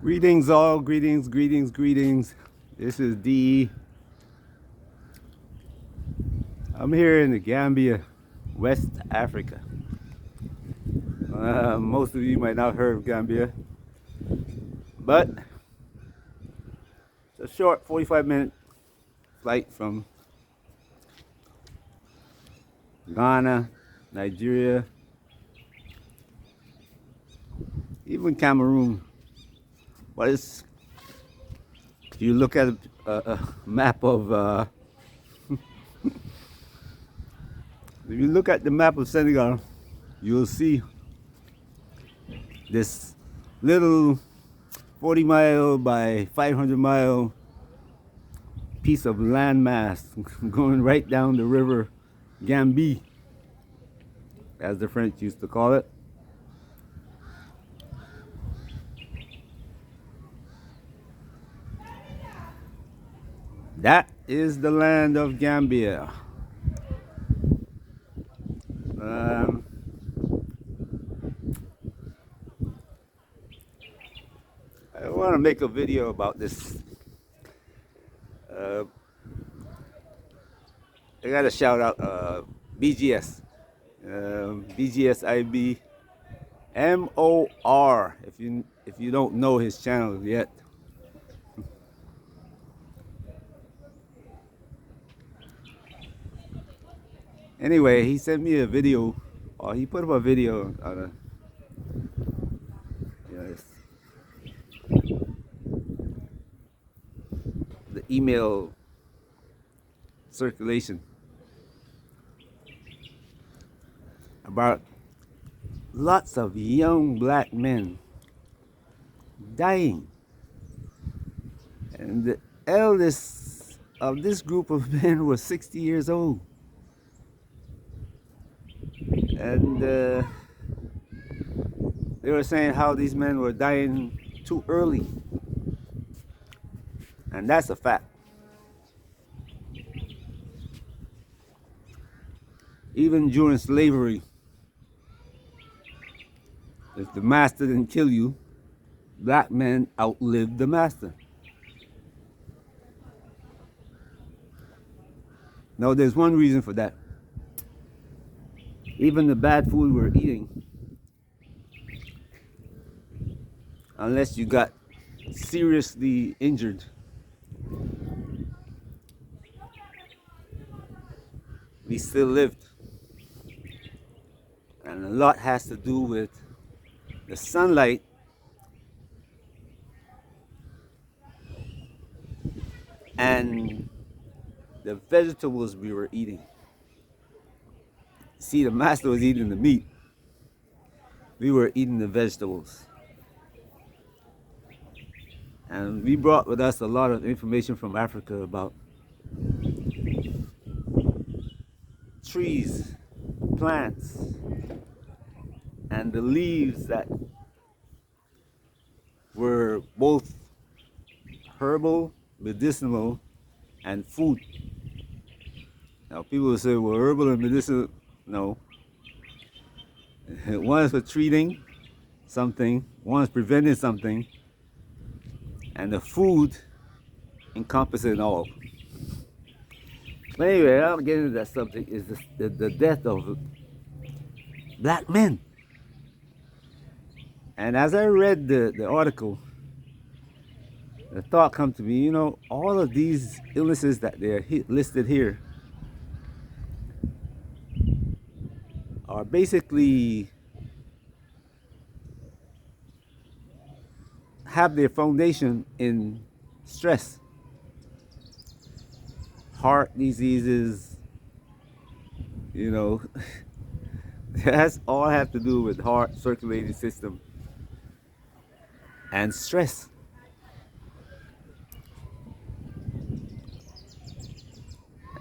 Greetings all, greetings. This is D. I'm here in the Gambia, West Africa. Most of you might not have heard of Gambia, but it's a short 45-minute flight from Ghana, Nigeria, even Cameroon. But it's, if you look at a map of if you look at the map of Senegal, you'll see this little 40-mile by 500-mile piece of landmass going right down the river Gambie, as the French used to call it. That is the land of Gambia. I want to make a video about this. I got to shout out BGS, BGSIB MOR. If you don't know his channel yet. Anyway, he sent me a video, or he put up a video on the email circulation about lots of young black men dying, and the eldest of this group of men was 60 years old. And they were saying how these men were dying too early. And that's a fact. Even during slavery, if the master didn't kill you, black men outlived the master. Now, there's one reason for that. Even the bad food we're eating, unless you got seriously injured, we still lived. And a lot has to do with the sunlight and the vegetables we were eating. See, the master was eating the meat. We were eating the vegetables. And we brought with us a lot of information from Africa about trees, plants, and the leaves that were both herbal, medicinal, and food. Now, people will say, well, herbal and medicinal. No. One is for treating something, one is preventing something, and the food encompasses it all. But anyway, I'm getting into that subject is the death of black men. And as I read the article, the thought come to me, all of these illnesses that they're listed here are basically have their foundation in stress. Heart diseases, that's all have to do with heart circulating system and stress.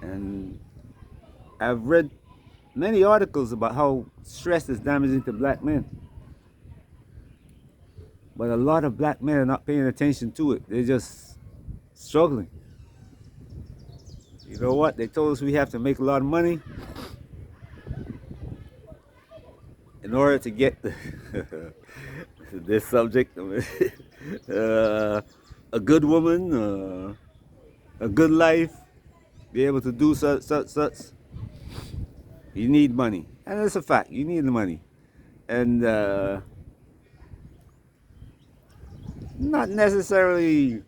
And I've read many articles about how stress is damaging to black men. But a lot of black men are not paying attention to it. They're just struggling. You know what? They told us we have to make a lot of money in order to get this subject. A good woman, a good life, be able to do such. You need money, and it's a fact. You need the money, and not necessarily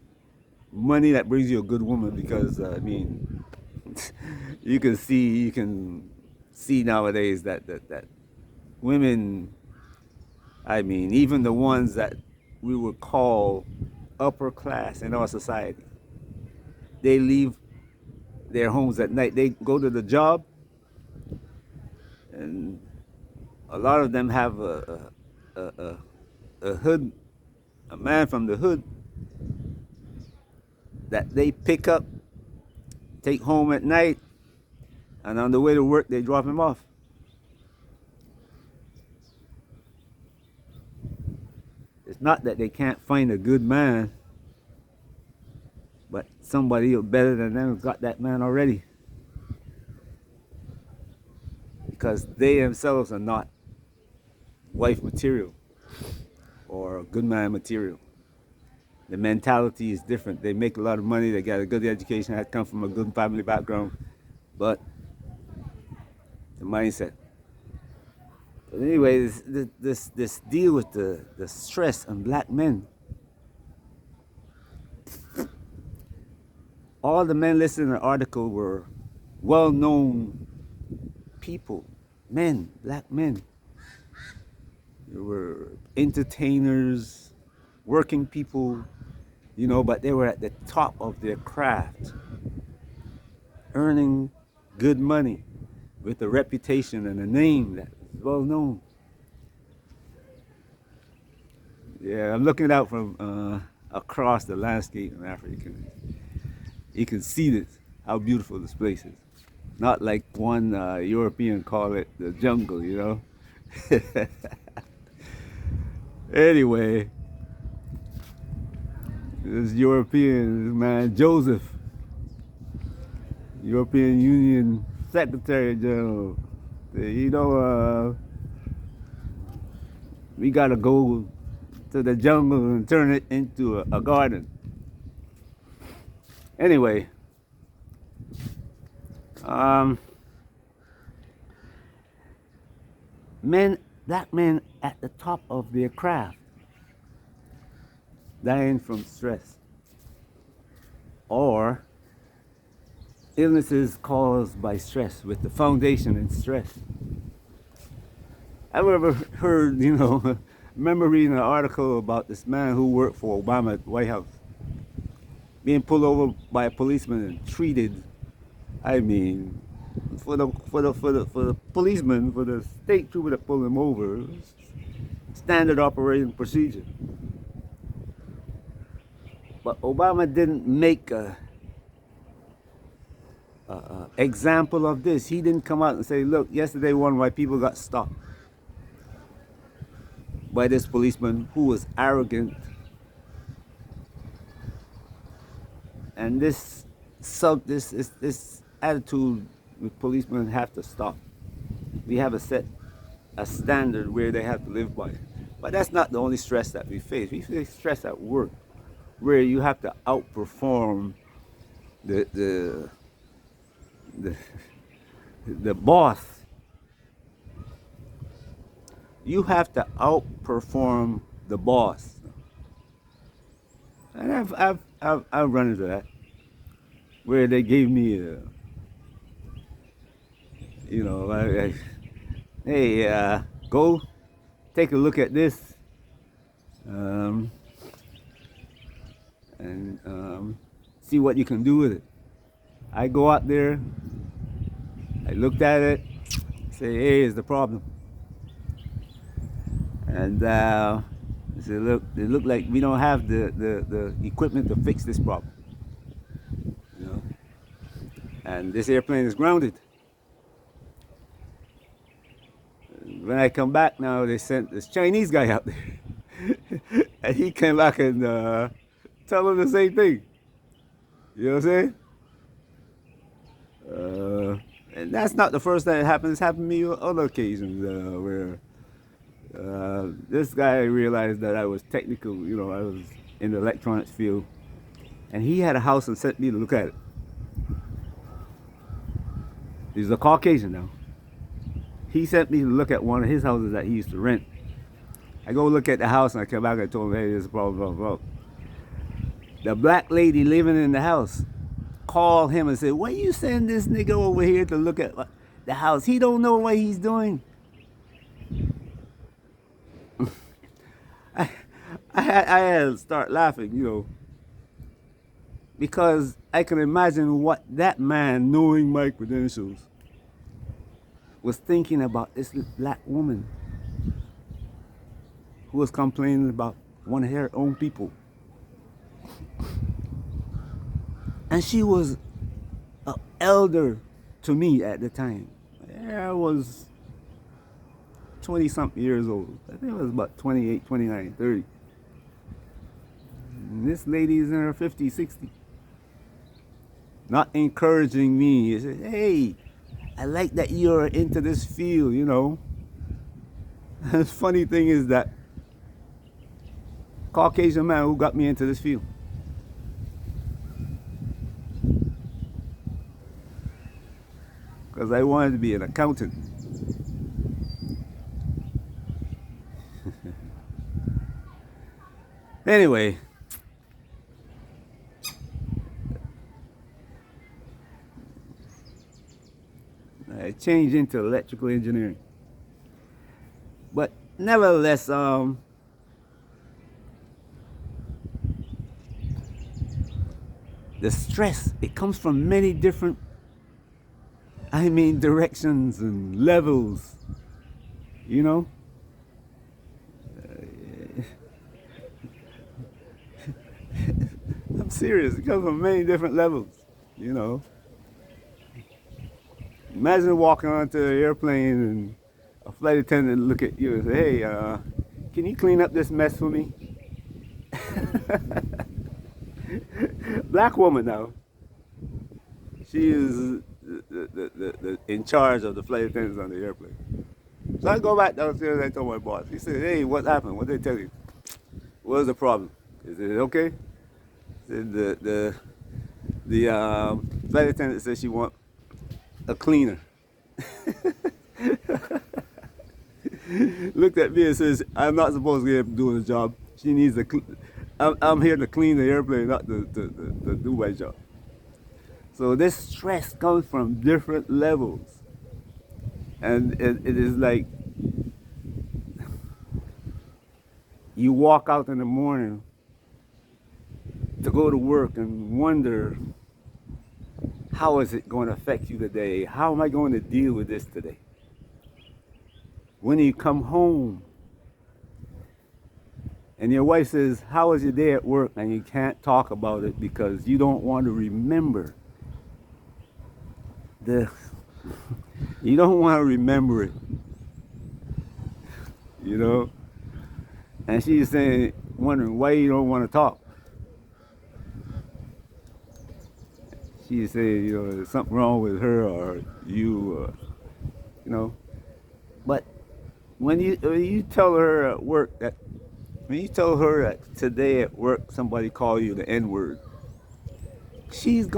money that brings you a good woman, because I mean, you can see nowadays that women, I mean, even the ones that we would call upper class in our society, they leave their homes at night. They go to the job, and a lot of them have a hood, a man from the hood that they pick up, take home at night, and on the way to work they drop him off. It's not that they can't find a good man, but somebody better than them got that man already, because they themselves are not wife material or good man material. The mentality is different. They make a lot of money, they got a good education, had come from a good family background, but the mindset. But anyway, this deal with the stress on black men. All the men listed in the article were well-known people, men, black men. They were entertainers, working people, you know, but they were at the top of their craft, earning good money with a reputation and a name that was well known. Yeah, I'm looking out from across the landscape in Africa. You can see this, how beautiful this place is. Not like one European call it the jungle, you know. Anyway, this European man, Joseph, European Union Secretary General, you know, we gotta go to the jungle and turn it into a garden. Anyway, black men at the top of their craft, dying from stress or illnesses caused by stress, with the foundation in stress. I've ever heard, you know, remember reading an article about this man who worked for Obama at the White House, being pulled over by a policeman and treated, I mean, for the policeman, for the state trooper that pulled him over, standard operating procedure. But Obama didn't make a example of this. He didn't come out and say, look, yesterday one white people got stopped by this policeman who was arrogant. And this attitude with policemen have to stop. We have a standard where they have to live by. But that's not the only stress that we face. We face stress at work, where you have to outperform the boss. You have to outperform the boss. And I've run into that, where they gave me you know, hey, go take a look at this, and see what you can do with it. I go out there, I looked at it, say, hey, here's the problem. And I said, look, it looked like we don't have the equipment to fix this problem. You know? And this airplane is grounded. When I come back now, they sent this Chinese guy out there. And he came back and tell them the same thing. You know what I'm saying? And that's not the first time it happened. It's happened to me on other occasions where This guy realized that I was technical, I was in the electronics field. And he had a house and sent me to look at it. He's a Caucasian now. He sent me to look at one of his houses that he used to rent. I go look at the house and I come back and I told him, hey, there's a problem. The black lady living in the house called him and said, why you send this nigga over here to look at the house? He don't know what he's doing. I had to start laughing, because I can imagine what that man, knowing my credentials, was thinking about this black woman who was complaining about one of her own people. And she was an elder to me at the time. I was 20-something years old. I think I was about 28, 29, 30. And this lady is in her 50s, 60s. Not encouraging me. He said, hey, I like that you're into this field, The funny thing is that Caucasian man who got me into this field. Because I wanted to be an accountant. Anyway, I changed into electrical engineering. But nevertheless, the stress, it comes from many different, directions and levels, I'm serious. It comes from many different levels, Imagine walking onto an airplane and a flight attendant look at you and say, hey, can you clean up this mess for me? Black woman now. She is the in charge of the flight attendants on the airplane. So I go back downstairs and I told my boss. He said, hey, what happened? What did they tell you? What was the problem? Is it okay? The flight attendant said she want a cleaner. Looked at me and says, I'm not supposed to be doing the job. She needs I'm here to clean the airplane, not to do my job. So this stress comes from different levels. And it is like you walk out in the morning to go to work and wonder, how is it going to affect you today? How am I going to deal with this today? When you come home and your wife says, how was your day at work? And you can't talk about it because you don't want to remember you don't want to remember it. And she's saying, wondering why you don't want to talk. She said, there's something wrong with her or you, But when you tell her at work when you tell her that today at work somebody called you the N-word, she's a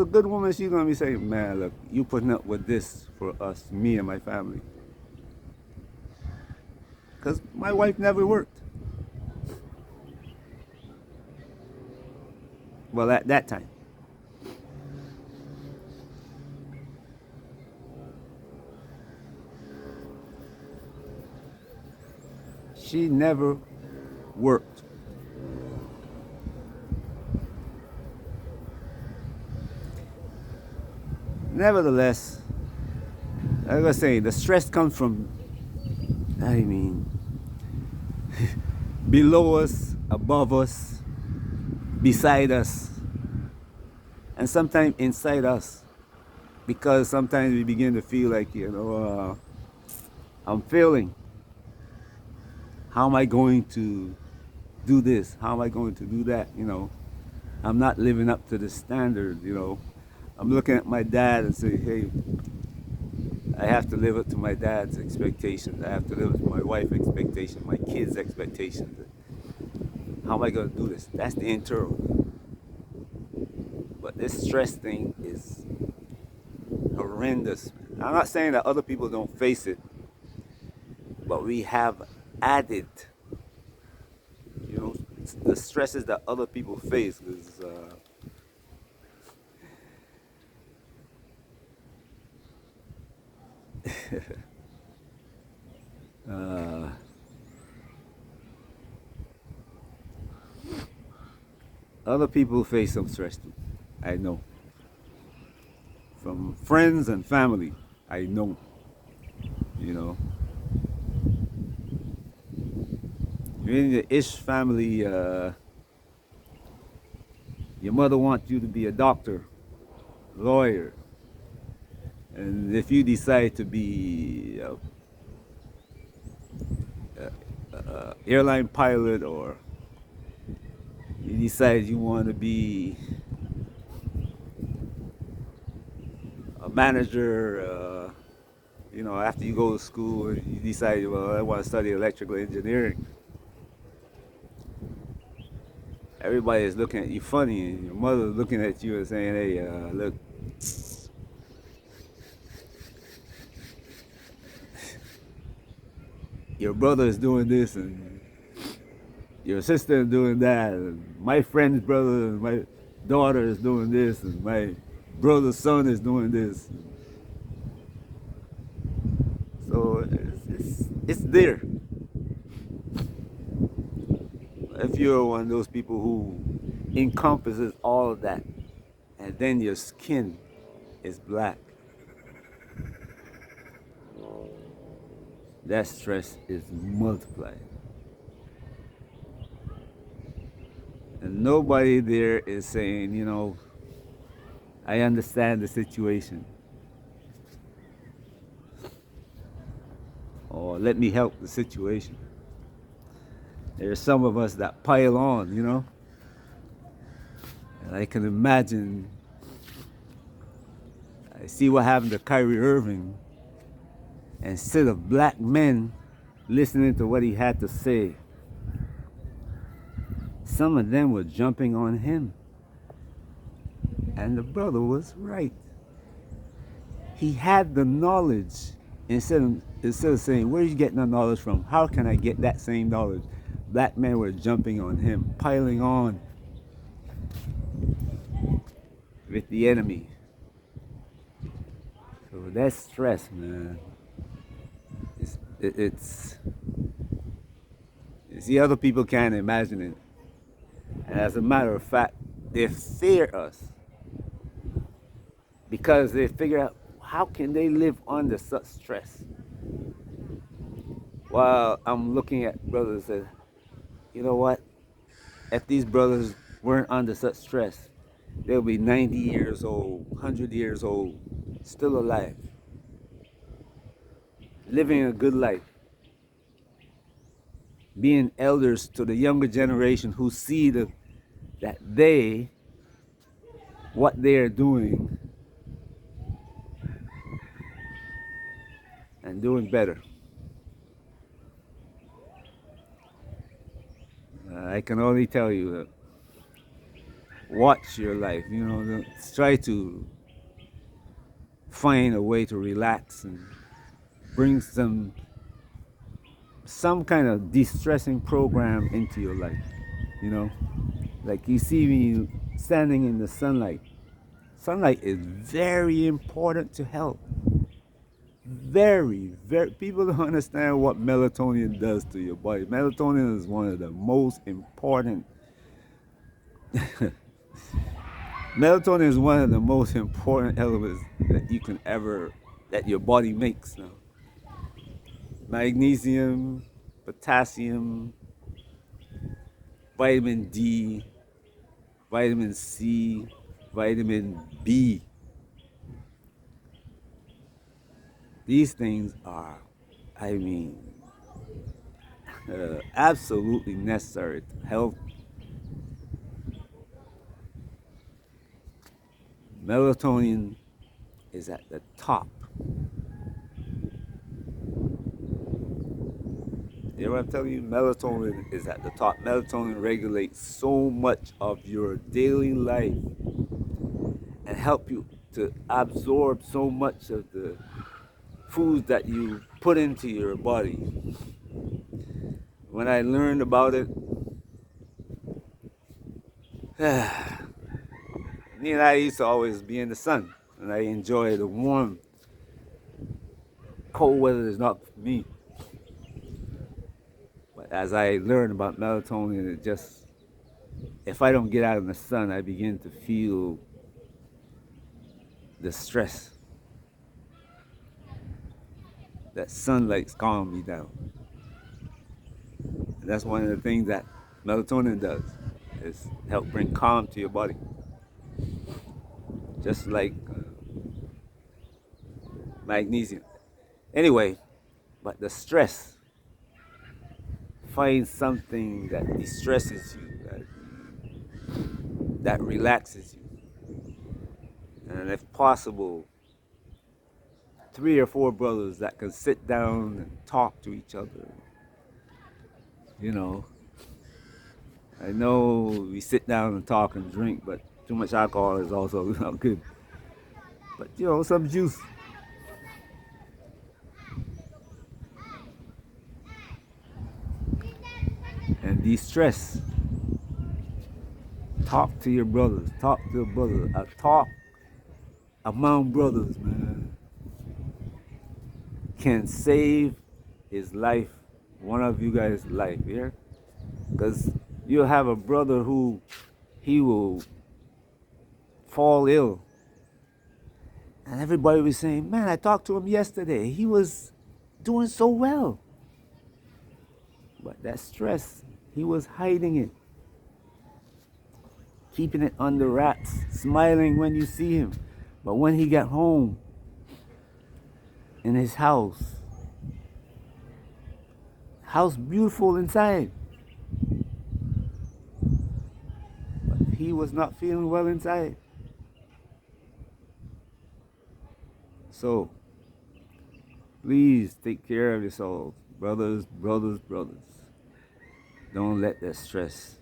good woman. She's gonna be saying, man, look, you putting up with this for us, me and my family. Because my wife never worked. Well, at that time. She never worked. Nevertheless, like I say, the stress comes from, below us, above us, beside us, and sometimes inside us. Because sometimes we begin to feel like, I'm failing. How am I going to do this? How am I going to do that? I'm not living up to the standard, I'm looking at my dad and say, hey, I have to live up to my dad's expectations. I have to live up to my wife's expectations, my kids' expectations. How am I going to do this? That's the internal. But this stress thing is horrendous. I'm not saying that other people don't face it, but we have added, you know, the stresses that other people face. Is uh, other people face some stress too. I know. From friends and family, I know. You know, you're in the Ish family. Your mother wants you to be a doctor, lawyer, and if you decide to be a airline pilot, or you decide you want to be a manager, you know, after you go to school and you decide, well, I want to study electrical engineering, everybody is looking at you funny, and your mother is looking at you and saying, hey, look, your brother is doing this, and your sister is doing that, and my friend's brother and my daughter is doing this, and my brother's son is doing this. So it's there. If you're one of those people who encompasses all of that, and then your skin is black, that stress is multiplied. And nobody there is saying, you know, I understand the situation, or let me help the situation. There's some of us that pile on, you know. And I can imagine, I see what happened to Kyrie Irving. Instead of black men listening to what he had to say, some of them were jumping on him. And the brother was right. He had the knowledge. Instead of saying, where are you getting the knowledge from? How can I get that same knowledge? Black men were jumping on him, piling on with the enemy. So that's stress, man. It's see, other people can't imagine it. And as a matter of fact, they fear us because they figure out how can they live under such stress. While I'm looking at brothers that, you know what? If these brothers weren't under such stress, they'll be 90 years old, 100 years old, still alive, living a good life, being elders to the younger generation who see that what they are doing and doing better. I can only tell you that watch your life, you know, try to find a way to relax and bring some kind of de-stressing program into your life, you know. Like you see me standing in the sunlight. Sunlight is very important to health. Very, very. People don't understand what melatonin does to your body. Melatonin is one of the most important. Melatonin is one of the most important elements that you can ever, that your body makes now. Magnesium, potassium, vitamin D, vitamin C, vitamin B. These things are, I mean, absolutely necessary to health. Melatonin is at the top. You know what I'm telling you? Melatonin is at the top. Melatonin regulates so much of your daily life and help you to absorb so much of the foods that you put into your body. When I learned about it, me and I used to always be in the sun, and I enjoy the warm. Cold weather is not for me. But as I learned about melatonin, it just, if I don't get out in the sun, I begin to feel the stress. That sunlight's calming me down. And that's one of the things that melatonin does, is help bring calm to your body. Just like magnesium. Anyway, but the stress, find something that distresses you, that relaxes you. And if possible, 3 or 4 brothers that can sit down and talk to each other. You know, I know we sit down and talk and drink, but too much alcohol is also not good. But you know, some juice. And de-stress. Talk to your brothers. Talk to a brother. Talk among brothers, man, can save his life, one of you guys' life, yeah? Because you'll have a brother who he will fall ill. And everybody was saying, man, I talked to him yesterday. He was doing so well. But that stress, he was hiding it, keeping it under wraps, smiling when you see him. But when he got home in his house beautiful inside, but he was not feeling well inside. So, please take care of yourselves, brothers, brothers, brothers. Don't let that stress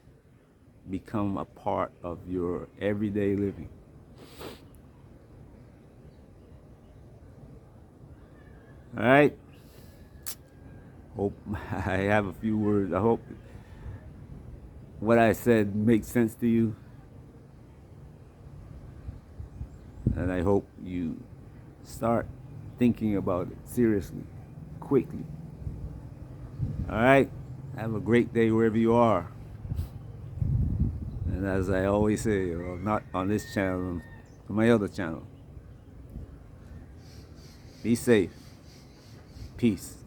become a part of your everyday living. All right. Hope I have a few words. I hope what I said makes sense to you. And I hope you start thinking about it seriously, quickly. All right. Have a great day wherever you are. And as I always say, well, not on this channel, on my other channel, be safe. Peace.